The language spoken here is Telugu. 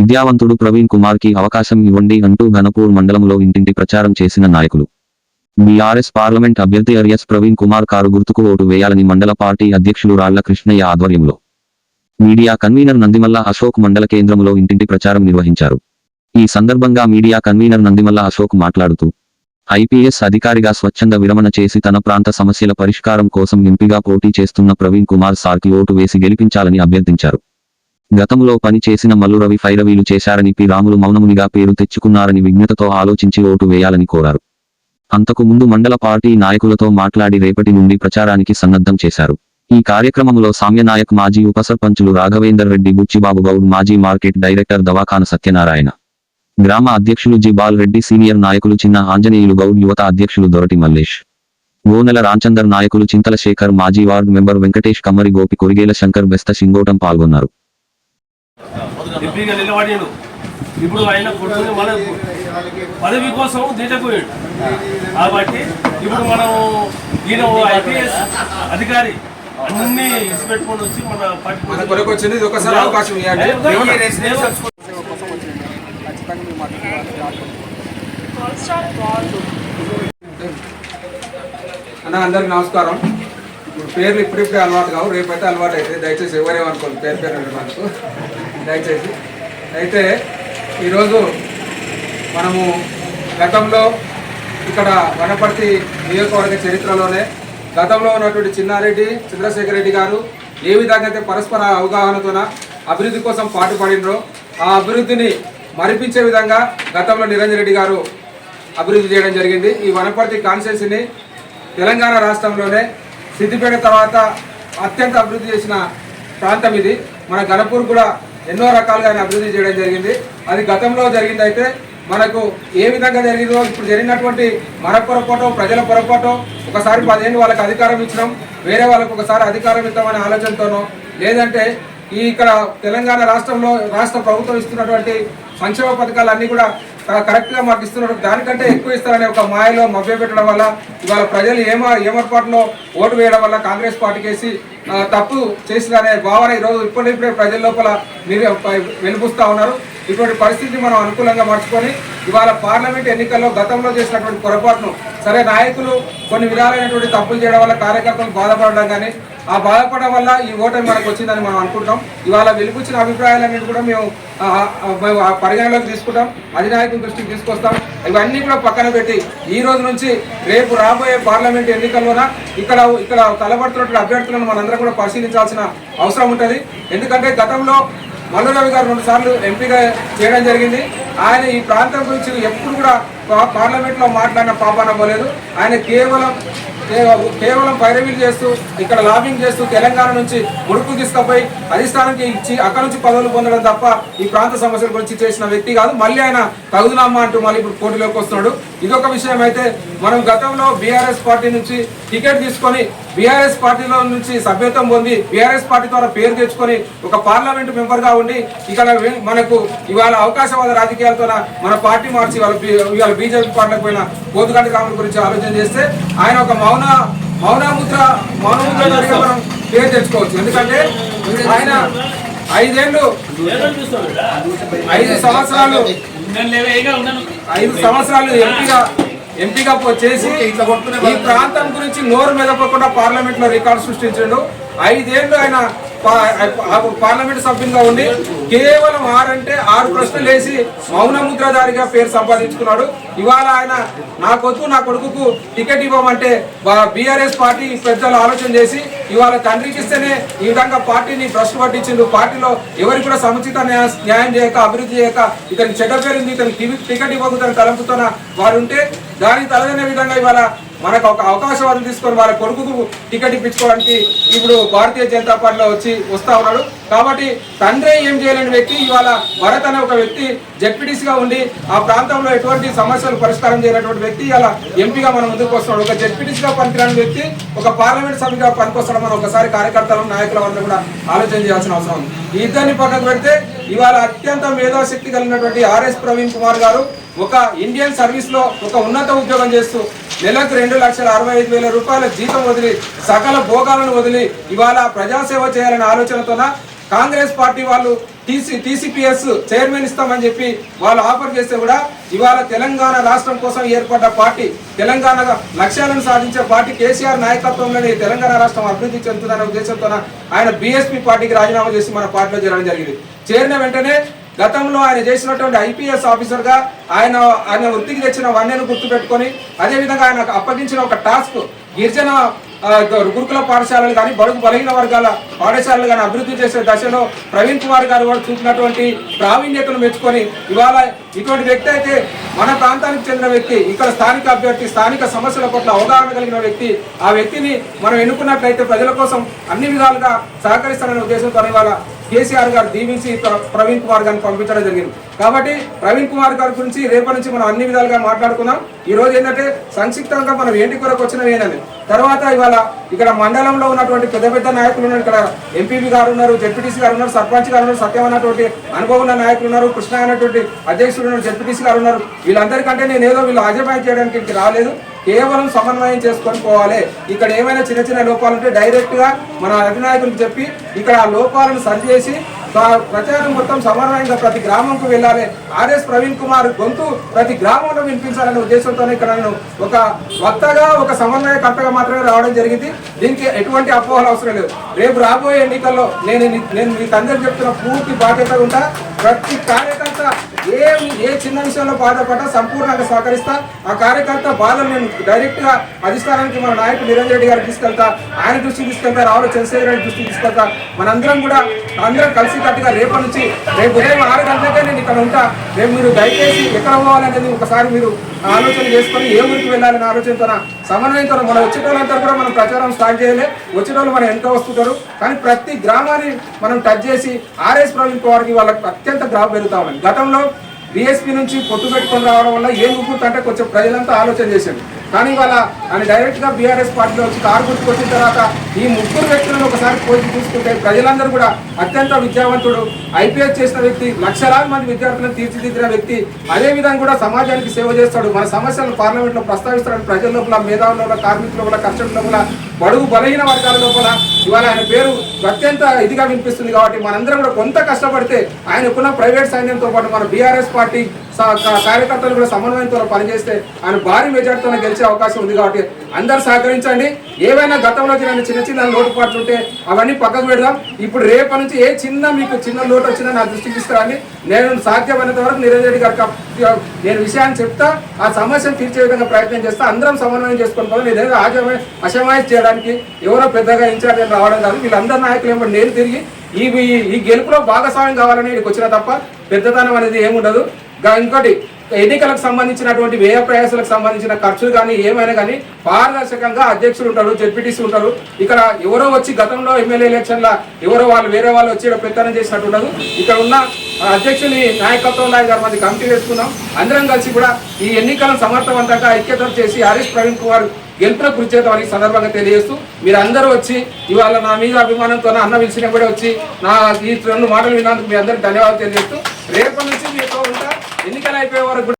విద్యావంతుడు ప్రవీణ్ కుమార్ కి అవకాశం ఇవ్వండి అంటూ ఘనపూర్ మండలంలో ఇంటింటి ప్రచారం చేసిన నాయకులు. బీఆర్ఎస్ పార్లమెంట్ అభ్యర్థి ఆర్ఎస్ ప్రవీణ్ కుమార్ కారు గుర్తుకు ఓటు వేయాలని మండల పార్టీ అధ్యక్షులు రాళ్ల కృష్ణయ్య ఆధ్వర్యంలో మీడియా కన్వీనర్ నందిమల్ల అశోక్ మండల కేంద్రంలో ఇంటింటి ప్రచారం నిర్వహించారు. ఈ సందర్భంగా మీడియా కన్వీనర్ నందిమల్ల అశోక్ మాట్లాడుతూ ఐపీఎస్ అధికారిగా స్వచ్ఛంద విరమణ చేసి తన ప్రాంత సమస్యల పరిష్కారం కోసం ఎంపీగా పోటీ చేస్తున్న ప్రవీణ్ కుమార్ సార్కి ఓటు వేసి గెలిపించాలని అభ్యర్థించారు. గతంలో పని చేసిన మల్లురవి ఫైరవీలు చేశారని పి రాములు మౌనమునిగా పేరు తెచ్చుకున్నారని విజ్ఞతతో ఆలోచించి ఓటు వేయాలని కోరారు. అంతకు ముందు మండల పార్టీ నాయకులతో మాట్లాడి రేపటి నుండి ప్రచారానికి సన్నద్ధం చేశారు. ఈ కార్యక్రమంలో సామ్యనాయక్, మాజీ ఉప సర్పంచులు రాఘవేందర్ రెడ్డి, బుచ్చిబాబు గౌడ్, మాజీ మార్కెట్ డైరెక్టర్ దవాఖాన సత్యనారాయణ, గ్రామ అధ్యక్షులు జి బాల్ రెడ్డి, సీనియర్ నాయకులు చిన్న ఆంజనేయులు గౌడ్, యువత అధ్యక్షులు దొరటి మల్లేష్, గోనెల రాంచందర్, నాయకులు చింతల శేఖర్, మాజీ వార్డు మెంబర్ వెంకటేష్, కమ్మరి గోపి, కొరిగేల శంకర్, బెస్త సింగోటం పాల్గొన్నారు. ఇప్పుడు ఆయన కొడుకుని మన పదవి కోసం దీటపోయాడు కాబట్టి ఇప్పుడు మనం ఈయన ఐపీఎస్ అధికారి అన్ని పెట్టుకొని వచ్చి మన కొరకు వచ్చింది. ఒకసారి అవకాశం అన్న, అందరికి నమస్కారం. ఇప్పుడు పేర్లు ఇప్పుడిప్పుడే అలవాటు కావు, రేపైతే అలవాటు అవుతుంది. దయచేసి ఎవరేమనుకోండి పేరు మనకు దయచేసి. అయితే ఈరోజు మనము గతంలో ఇక్కడ వనపర్తి నియోజకవర్గ చరిత్రలోనే గతంలో ఉన్నటువంటి చిన్నారెడ్డి, చంద్రశేఖర్ రెడ్డి గారు ఏ విధంగా అయితే పరస్పర అవగాహనతోన అభివృద్ధి కోసం పాటుపడినరో ఆ అభివృద్ధిని మరిపించే విధంగా గతంలో నిరంజన్ రెడ్డి గారు అభివృద్ధి చేయడం జరిగింది. ఈ వనపర్తి కాన్స్టిట్యున్సీని తెలంగాణ రాష్ట్రంలోనే సిద్దిపేట తర్వాత అత్యంత అభివృద్ధి చేసిన ప్రాంతం ఇది. మన ఘనపూర్ కూడా ఎన్నో రకాలుగా ఆయన అభివృద్ధి చేయడం జరిగింది. అది గతంలో జరిగింది. అయితే మనకు ఏ విధంగా జరిగిందో ఇప్పుడు జరిగినటువంటి మన పొరపాటు, ప్రజల పొరపాటు, ఒకసారి 10 ఏళ్ళు వాళ్ళకి అధికారం ఇచ్చినాం, వేరే వాళ్ళకు ఒకసారి అధికారం ఇద్దామనే ఆలోచనతోనో, లేదంటే ఈ ఇక్కడ తెలంగాణ రాష్ట్రంలో రాష్ట్ర ప్రభుత్వం ఇస్తున్నటువంటి సంక్షేమ పథకాలన్నీ కూడా కరెక్ట్గా మాకు ఇస్తున్నారు, దానికంటే ఎక్కువ ఇస్తారనే ఒక మాయలో మభ్యపెట్టడం వల్ల ఇవాళ ప్రజలు ఏమర్పాటులో ఓటు వేయడం వల్ల కాంగ్రెస్ పార్టీకి వేసి తప్పు చేసిందనే భావన ఈరోజు ఇప్పుడే ప్రజల లోపల వెలుపుస్తూ ఉన్నారు. ఇటువంటి పరిస్థితిని మనం అనుకూలంగా మార్చుకొని ఇవాళ పార్లమెంట్ ఎన్నికల్లో గతంలో చేసినటువంటి పొరపాటును, సరే నాయకులు కొన్ని విధాలైనటువంటి తప్పులు చేయడం వల్ల కార్యకర్తలు బాధపడడం కానీ ఆ బాధపడడం వల్ల ఈ ఓటమి మనకు వచ్చిందని మనం అనుకుంటాం. ఇవాళ వెలుపుచ్చిన అభిప్రాయాలన్నింటి కూడా మేము పరిగణలోకి తీసుకుంటాం, అధినాయకుల దృష్టికి తీసుకొస్తాం. ఇవన్నీ కూడా పక్కన పెట్టి ఈ రోజు నుంచి రేపు రాబోయే పార్లమెంట్ ఎన్నికల్లోన ఇక్కడ తలబడుతున్నటువంటి అభ్యర్థులను మనందరం కూడా పరిశీలించాల్సిన అవసరం ఉంటుంది. ఎందుకంటే గతంలో మల్లురవి గారు 2 సార్లు ఎంపీగా చేయడం జరిగింది. ఆయన ఈ ప్రాంతం గురించి ఎప్పుడు కూడా పార్లమెంట్లో మాట్లాడిన పాపాన పోలేదు. ఆయన కేవలం పైరవీలు చేస్తూ ఇక్కడ లాబింగ్ చేస్తూ తెలంగాణ నుంచి ముడుపు తీసుకుపోయి అధిష్టానానికి ఇచ్చి అక్కడ నుంచి పదవులు పొందడం తప్ప ఈ ప్రాంత సమస్యల గురించి చేసిన వ్యక్తి కాదు. మళ్ళీ ఆయన తగుదునమ్మా అంటూ మళ్ళీ ఇప్పుడు పోటీలోకి వస్తున్నాడు. ఇదొక విషయం. అయితే మనం గతంలో బీఆర్ఎస్ పార్టీ నుంచి టికెట్ తీసుకొని బీఆర్ఎస్ పార్టీలో నుంచి సభ్యత్వం పొంది బీఆర్ఎస్ పార్టీ ద్వారా పేరు తెచ్చుకొని ఒక పార్లమెంటు మెంబర్గా ఉండి ఇక్కడ మనకు ఇవాళ అవకాశవాద రాజకీయాలతో మన పార్టీ మార్చి ఇవాళ బీజేపీ పార్టీలకు పోయిన పోతుగంటి రాముల గురించి ఆలోచన చేస్తే ఆయన ఒక మౌనముద్ర మనం పేరు తెచ్చుకోవచ్చు. ఎందుకంటే ఆయన 5 సంవత్సరాలు ఎంపీగా చేసి ఈ ప్రాంతం గురించి నోరు మెదపకుండా పార్లమెంట్ లో రికార్డు సృష్టించాడు. 5 ఏళ్ళు ఆయన పార్లమెంట్ సభ్యునిగా ఉండి కేవలం 6 ప్రశ్నలు వేసి మౌనముద్రధారిగా పేరు సంపాదించుకున్నాడు. ఇవాళ ఆయన నా కొడుకుకు టికెట్ ఇవ్వమంటే బీఆర్ఎస్ పార్టీ పెద్దలు ఆలోచన చేసి ఇవాళ తండ్రికి ఇస్తేనే ఈ విధంగా పార్టీని భ్రష్టు పట్టించిండు. పార్టీలో ఎవరికి కూడా సముచిత న్యాయం చేయక, అభివృద్ధి చేయక, ఇతనికి చెడ్డ పేరుంది, ఇతనికి టికెట్ ఇవ్వకూడదని తలంపుతున్న వారు ఉంటే దానికి తలదనే విధంగా ఇవాళ మనకు ఒక అవకాశవాదం తీసుకొని వాళ్ళ కొడుకుకు టికెట్ ఇప్పించుకోవడానికి ఇప్పుడు భారతీయ జనతా పార్టీలో వస్తా ఉన్నాడు. కాబట్టి తండ్రి ఏం చేయలేని వ్యక్తి ఇవాళ భరత్ అనే ఒక వ్యక్తి జెడ్పీటీసీగా ఉండి ఆ ప్రాంతంలో ఎటువంటి సమస్యలు పరిష్కారం చేయనటువంటి వ్యక్తి ఇలా ఎంపీగా మనం ముందుకు వస్తున్నాడు. ఒక జెడ్పీటీసీగా పనికిరాని వ్యక్తి ఒక పార్లమెంట్ సభ్యుగా పనికొస్తాడు. మనం ఒకసారి కార్యకర్తలు, నాయకుల వల్ల కూడా ఆలోచన చేయాల్సిన అవసరం ఉంది. ఈ ఇద్దరిని పక్కకు పెడితే ఇవాళ అత్యంత మేధాశక్తి కలిగినటువంటి ఆర్ఎస్ ప్రవీణ్ కుమార్ గారు ఒక ఇండియన్ సర్వీస్ లో ఒక ఉన్నత ఉద్యోగం చేస్తూ నెలకు 2,65,000 రూపాయల జీతం వదిలి సకల భోగాలను వదిలి ఇవాళ ప్రజాసేవ చేయాలనే ఆలోచనతోన కాంగ్రెస్ పార్టీ వాళ్ళు టీసీపీఎస్ చైర్మన్ ఇస్తామని చెప్పి వాళ్ళు ఆఫర్ చేస్తే కూడా ఇవాళ తెలంగాణ రాష్ట్రం కోసం ఏర్పడ్డ పార్టీ, తెలంగాణ లక్ష్యాలను సాధించే పార్టీ కేసీఆర్ నాయకత్వంలోని తెలంగాణ రాష్ట్రం అభివృద్ధి చెందుతుందనే ఉద్దేశంతో ఆయన బీఎస్పీ పార్టీకి రాజీనామా చేసి మన పార్టీలో చేరడం జరిగింది. చేరిన వెంటనే గతంలో ఆయన చేసినటువంటి ఐపీఎస్ ఆఫీసర్గా ఆయన వృత్తికి తెచ్చిన వన్నెను గుర్తుపెట్టుకొని, అదేవిధంగా ఆయన అప్పగించిన ఒక టాస్క్ గిరిజన గురుకుల పాఠశాలలు కానీ బడుగు బలహీన వర్గాల పాఠశాలలు కానీ అభివృద్ధి చేసే దశలో ప్రవీణ్ కుమార్ గారు కూడా చూపినటువంటి ప్రావీణ్యతను మెచ్చుకొని ఇవాళ ఇటువంటి వ్యక్తి అయితే మన ప్రాంతానికి చెందిన వ్యక్తి, ఇక్కడ స్థానిక అభ్యర్థి, స్థానిక సమస్యల పట్ల అవగాహన కలిగిన వ్యక్తి, ఆ వ్యక్తిని మనం ఎన్నుకున్నట్లయితే ప్రజల కోసం అన్ని విధాలుగా సహకరిస్తారనే ఉద్దేశంతో ఇవాళ కేసీఆర్ గారు దీవించి ప్రవీణ్ కుమార్ గారిని పంపించడం జరిగింది. కాబట్టి ప్రవీణ్ కుమార్ గారి గురించి రేపటి నుంచి మనం అన్ని విధాలుగా మాట్లాడుకుందాం. ఈ రోజు ఏంటంటే సంక్షిప్తంగా మనం ఏంటి కొరకు వచ్చినవేనని, తర్వాత ఇవాళ ఇక్కడ మండలంలో ఉన్నటువంటి పెద్ద పెద్ద నాయకులు ఉన్నారు. ఇక్కడ ఎంపీపీ గారు ఉన్నారు, జెడ్పీటీసీ గారు ఉన్నారు, సర్పంచ్ గారు ఉన్నారు, సత్యం అన్నటువంటి అనుభవం ఉన్న నాయకులు ఉన్నారు, కృష్ణ అనేటువంటి అధ్యక్షుడు ఉన్నారు, జెడ్పీటీసీ గారు ఉన్నారు. వీళ్ళందరికంటే నేను ఏదో వీళ్ళు అజమాయి చేయడానికి రాలేదు, కేవలం సమన్వయం చేసుకొని పోవాలి. ఇక్కడ ఏమైనా చిన్న చిన్న లోపాలు ఉంటే డైరెక్ట్ గా మన అధినాయకులకు చెప్పి ఇక్కడ ఆ లోపాలను సరిచేసి ప్రచారం మొత్తం సమన్వయంగా ప్రతి గ్రామంకు వెళ్ళాలి. ఆర్ఎస్ ప్రవీణ్ కుమార్ గొంతు ప్రతి గ్రామంలో వినిపించాలనే ఉద్దేశంతోనే ఇక్కడ నేను ఒక వక్తగా, ఒక సమన్వయకర్తగా మాత్రమే రావడం జరిగింది. దీనికి ఎటువంటి అపోహలు అవసరం లేదు. రేపు రాబోయే ఎన్నికల్లో నేను మీకు అందరికీ చెప్తున్న పూర్తి బాధ్యతగా ఉంటా. ప్రతి కార్యకర్త ఏ చిన్న విషయంలో బాధపడ్డా సంపూర్ణంగా సహకరిస్తా. ఆ కార్యకర్త బాధలు నేను డైరెక్ట్ గా అధిష్టానానికి మన నాయకుడు నిరంజన్ రెడ్డి గారికి తీసుకెళ్తా, ఆయన దృష్టికి తీసుకెళ్తా, రావుల చంద్రశేఖర్ రెడ్డి దృష్టికి తీసుకెళ్తా. మనందరం కూడా అందరం కలిసి కట్టుగా రేపటి నుంచి రేపు ఉదయం 6 గంటలకే నేను ఇక్కడ ఉంటా. రేపు మీరు దయచేసి ఎక్కడ పోవాలనేది ఒకసారి మీరు ఆలోచన చేసుకొని ఏ ఊరికి వెళ్ళాలని ఆలోచనతో సమన్వయంతో మన వచ్చేటోళ్ళంతా కూడా మనం ప్రచారం స్టార్ట్ చేయలే. వచ్చేటోళ్ళు మనం ఎంత వస్తుంటారు, కానీ ప్రతి గ్రామాన్ని మనం టచ్ చేసి ఆర్ఎస్ ప్రవీణ్ కుమార్కి వాళ్ళకి అత్యంత గ్రాఫ్ పెరుగుతా ఉన్నాం. గతంలో బీఎస్పీ నుంచి పొత్తు పెట్టుకొని రావడం వల్ల ఏం గుర్తు అంటే కొంచెం ప్రజలంతా ఆలోచన చేశారు. కానీ వాళ్ళ ఆయన డైరెక్ట్ గా బీఆర్ఎస్ పార్టీలో వచ్చి కారు గుర్తుకు వచ్చిన తర్వాత ఈ ముగ్గురు వ్యక్తులను ఒకసారి పోల్చి చూసుకుంటే ప్రజలందరూ కూడా అత్యంత విద్యావంతుడు, ఐపీఎస్ చేసిన వ్యక్తి, లక్షలాది మంది విద్యార్థులను తీర్చిదిద్దిన వ్యక్తి, అదేవిధంగా కూడా సమాజానికి సేవ చేస్తాడు. మన సమస్యలను పార్లమెంట్ లో ప్రస్తావిస్తాడు. ప్రజల లోపల, మేధావుల లోపల, కార్మికుల లోపల, కర్షకుల లోపల, బడుగు బలహీన వర్గాల లోపల ఇవాళ ఆయన పేరు అత్యంత ఇదిగా వినిపిస్తుంది. కాబట్టి మనందరం కూడా కొంత కష్టపడితే ఆయనకున్న ప్రైవేట్ సైన్యంతో పాటు మన బీఆర్ఎస్ పార్టీ కార్యకర్తలు కూడా సమన్వయంతో పనిచేస్తే ఆయన భారీ మెజార్టీతో గెలిచే అవకాశం ఉంది. కాబట్టి అందరు సహకరించండి. ఏవైనా గతంలో చిన్న చిన్న లోటుపాట్లు ఉంటే అవన్నీ పక్కకు పెడదాం. ఇప్పుడు రేపటి నుంచి మీకు చిన్న లోటు వచ్చినా నా దృష్టికి తీసుకురండి. నేను సాధ్యమైనంత వరకు నిరంజన్ రెడ్డి గారికి నేను విషయాన్ని చెప్తా, ఆ సమస్యను తీర్చే విధంగా ప్రయత్నం చేస్తా. అందరం సమన్వయం చేసుకొని పోదాం. నేను అసమాయిష్ చేయడానికి ఎవరో పెద్దగా ఇన్ఛార్జ్ అని రావడం కాదు. వీళ్ళందరి నాయకులు ఏమో నేను తిరిగి ఈ గెలుపులో భాగస్వామ్యం కావాలని ఇక్కడికి వచ్చిన తప్ప పెద్దతనం అనేది ఏముండదు. ఇంకోటి ఎన్నికలకు సంబంధించినటువంటి వ్యయ ప్రయాసాలకు సంబంధించిన ఖర్చులు కానీ ఏమైనా కానీ పారదర్శకంగా అధ్యక్షులు ఉంటారు, జెడ్పీటీసీ ఉంటారు. ఇక్కడ ఎవరో వచ్చి గతంలో ఎమ్మెల్యే ఎలక్షన్ల ఎవరో వేరే వాళ్ళు వచ్చి పెత్తనం చేసినట్టు ఉండదు. ఇక్కడ ఉన్న అధ్యక్షుని నాయకత్వంలో 5-6 మంది కమిటీ వేసుకున్నాం. అందరం కలిసి కూడా ఈ ఎన్నికలను సమర్థవంతంగా ఐక్యత చేసి ఆర్ఎస్ ప్రవీణ్ కుమార్ గెలుపున కృషి చేద్దామని సందర్భంగా తెలియజేస్తూ మీరందరూ వచ్చి ఇవాళ నా మీద అభిమానంతో అన్న పిలిచినప్పుడే వచ్చి ఈ 2 మాటలు విన్నందుకు మీ అందరికి ధన్యవాదాలు తెలియజేస్తూ రేపటి నుంచి మీతో ఉంటా. ఎన్నికలు అయిపోయే వరకు